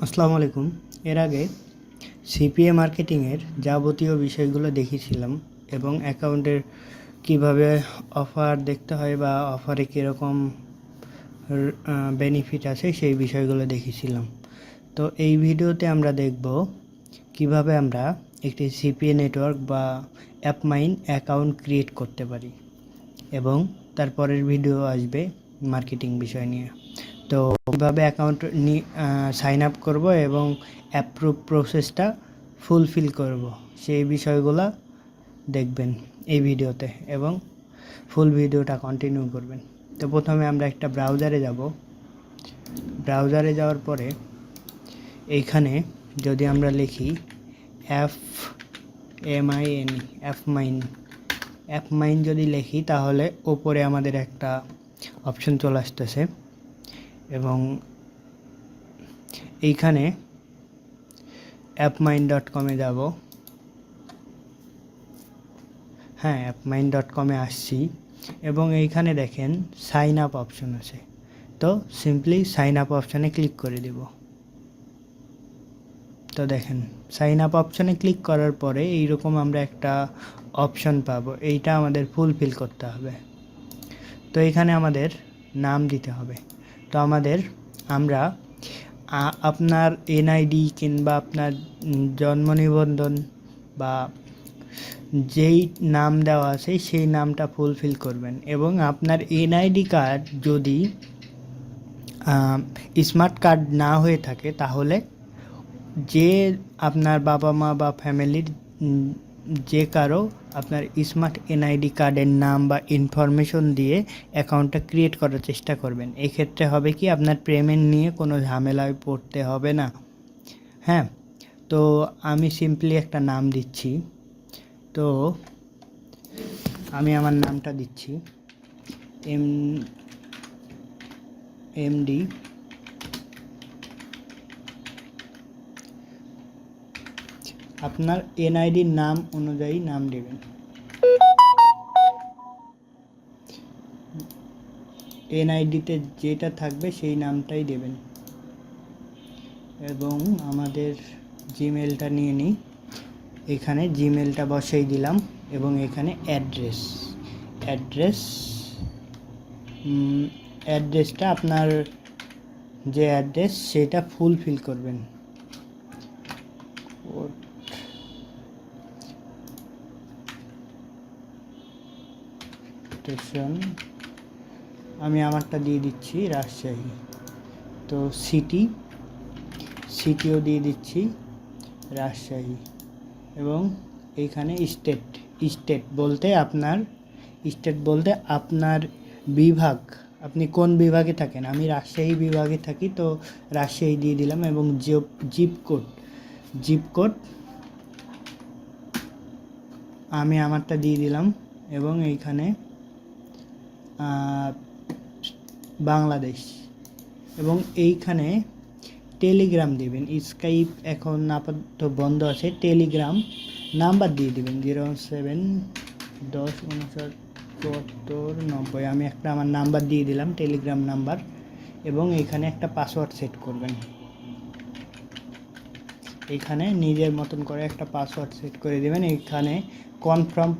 আসসালামু আলাইকুম। এর আগে সিপিএ মার্কেটিংয়ের যাবতীয় বিষয়গুলো দেখিয়েছিলাম এবং অ্যাকাউন্টের কিভাবে অফার দেখতে হয় বা অফারে কীরকম বেনিফিট আছে সেই বিষয়গুলো দেখিয়েছিলাম। তো এই ভিডিওতে আমরা দেখব কিভাবে আমরা একটি সিপিএ নেটওয়ার্ক বা অ্যাপমাইন অ্যাকাউন্ট ক্রিয়েট করতে পারি এবং তারপরের ভিডিও আসবে মার্কেটিং বিষয় নিয়ে। তো কীভাবে অ্যাকাউন্ট সাইন আপ করব এবং অ্যাপ্রুভ প্রসেসটা ফুলফিল করব সেই বিষয়গুলো দেখবেন এই ভিডিওতে এবং ফুল ভিডিওটা কন্টিনিউ করবেন। তো প্রথমে আমরা একটা ব্রাউজারে যাব। ব্রাউজারে যাওয়ার পরে এইখানে যদি আমরা লিখি অ্যাপমাইন যদি লিখি তাহলে ওপরে আমাদের একটা অপশন চলে আসতেছে এবং এইখানে appmine.com-এ যাব। appmine.com-এ আসছি এবং এইখানে দেখেন সাইন আপ অপশন আছে। তো সিম্পলি সাইন আপ অপশানে ক্লিক করে দেব। তো দেখেন সাইন আপ অপশানে ক্লিক করার পরে এইরকম আমরা একটা অপশন পাবো, এইটা আমাদের ফুলফিল করতে হবে। তো এখানে আমাদের নাম দিতে হবে। তো আমরা আপনার এনআইডি কিংবা আপনার জন্ম নিবন্ধন বা যেই নাম দেওয়া আছে সেই নামটা ফুলফিল করবেন এবং আপনার এনআইডি কার্ড যদি স্মার্ট কার্ড না হয়ে থাকে তাহলে যে আপনার বাবা মা বা ফ্যামিলির যে কারো আপনার স্মার্ট এনআইডি কার্ডের নাম বা ইনফরমেশন দিয়ে অ্যাকাউন্টটা ক্রিয়েট করার চেষ্টা করবেন। এক্ষেত্রে হবে কি আপনার পেমেন্ট নিয়ে কোনো ঝামেলায় পড়তে হবে না। তো আমি সিম্পলি একটা নাম দিচ্ছি। তো আমি আমার নামটা দিচ্ছি এমডি। আপনার এনআইডির নাম অনুযায়ী নাম দেবেন। এনআইডিতে যেটা থাকবে সেই নামটাই দেবেন এবং আমাদের জিমেলটা নিয়ে নিই। এখানে জিমেলটা বসাই দিলাম এবং এখানে অ্যাড্রেসটা আপনার যে অ্যাড্রেস সেটা ফুলফিল করবেন। স্টেশন আমি আমারটা দিয়ে দিচ্ছি রাজশাহী। তো সিটিও দিয়ে দিচ্ছি রাজশাহী এবং এইখানে স্টেট বলতে আপনার বিভাগ, আপনি কোন বিভাগে থাকেন। আমি রাজশাহী বিভাগে থাকি, তো রাজশাহী দিয়ে দিলাম এবং জিপ কোড আমি আমারটা দিয়ে দিলাম এবং এইখানে বাংলাদেশ এবং এইখানে টেলিগ্রাম দিবেন। স্কাইপ এখন আপাতত বন্ধ আছে। টেলিগ্রাম নাম্বার দিয়ে দিবেন 0710597490। আমি একটা আমার নাম্বার দিয়ে দিলাম, টেলিগ্রাম নাম্বার, এবং এখানে একটা পাসওয়ার্ড সেট করবেন। এখানে নিজের মতন করে একটা পাসওয়ার্ড সেট করে দেবেন। এখানে কনফার্ম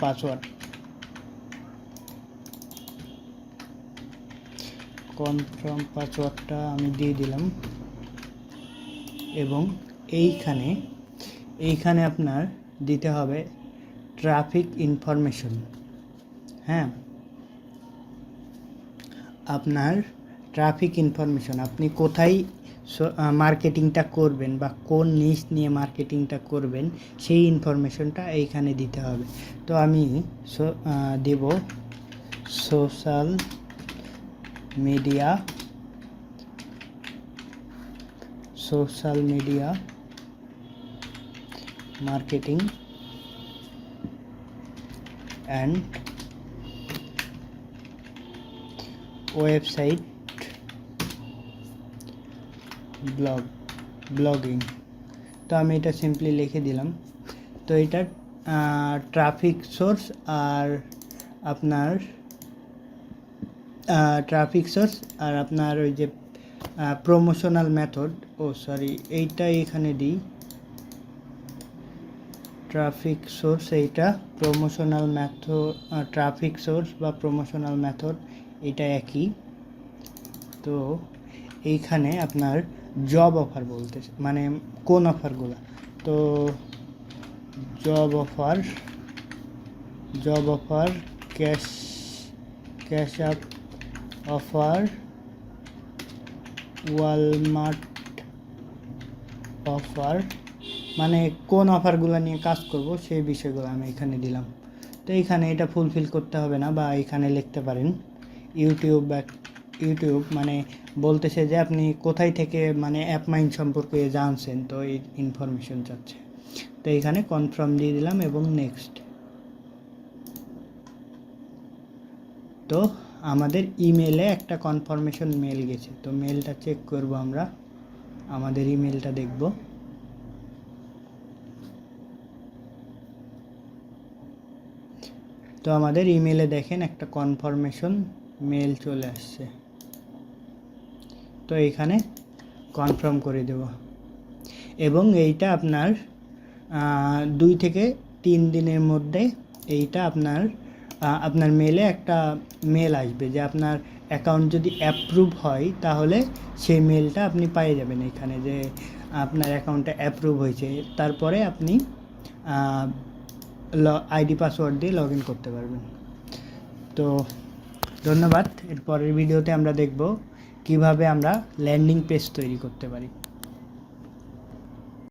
পাসওয়ার্ডটা আমি দিয়ে দিলাম এবং এইখানে আপনার দিতে হবে ট্রাফিক ইনফরমেশন। আপনার ট্রাফিক ইনফরমেশন, আপনি কোথায় মার্কেটিংটা করবেন বা কোন নিশ নিয়ে মার্কেটিংটা করবেন সেই ইনফরমেশনটা এইখানে দিতে হবে। তো আমি দেব social media marketing and website blogging. তো আমি এটা সিম্পলি লিখে দিলাম। তো এটা ট্রাফিক সোর্স আর আপনার ওই যে প্রমোশনাল মেথড সরি, এইটা এখানে দিই, ট্রাফিক সোর্স, এইটা প্রমোশনাল মেথড, ট্রাফিক সোর্স বা প্রমোশনাল মেথড এটা একই। তো এইখানে আপনার জব অফার বলতেছে, মানে কোন অফারগুলো, তো job offer cash up offer, Walmart offer, মানে কোন অফারগুলো নিয়ে কাজ করব সেই বিষয়গুলো আমি এখানে দিলাম। তো এইখানে এটা ফুলফিল করতে হবে না, বা এখানে লিখতে পারেন ইউটিউব মানে বলতেছে যে আপনি কোথায় থেকে মানে অ্যাপমাইন্ড সম্পর্কে জানছেন, তো এই ইনফরমেশন চাচ্ছে। তো এখানে কনফার্ম দিয়ে দিলাম এবং নেক্সট। তো আমাদের ইমেলে একটা কনফার্মেশন মেল গেছে, তো মেলটা চেক করব, আমরা আমাদের ইমেলটা দেখব। তো আমাদের ইমেলে দেখেন একটা কনফার্মেশন মেল চলে আসছে, তো এখানে কনফার্ম করে দেব। এবং এইটা আপনার 2 থেকে 3 দিনের মধ্যে এইটা আপনার মেলে একটা মেল আসবে যে আপনার অ্যাকাউন্ট যদি অ্যাপ্রুভ হয় তাহলে সেই মেলটা আপনি পেয়ে যাবেন এখানে, যে আপনার অ্যাকাউন্টটা অ্যাপ্রুভ হয়েছে। তারপরে আপনি আইডি পাসওয়ার্ড দিয়ে লগ ইন করতে পারবেন। তো ধন্যবাদ। এর পরের ভিডিওতে আমরা দেখব কিভাবে আমরা ল্যান্ডিং পেজ তৈরি করতে পারি।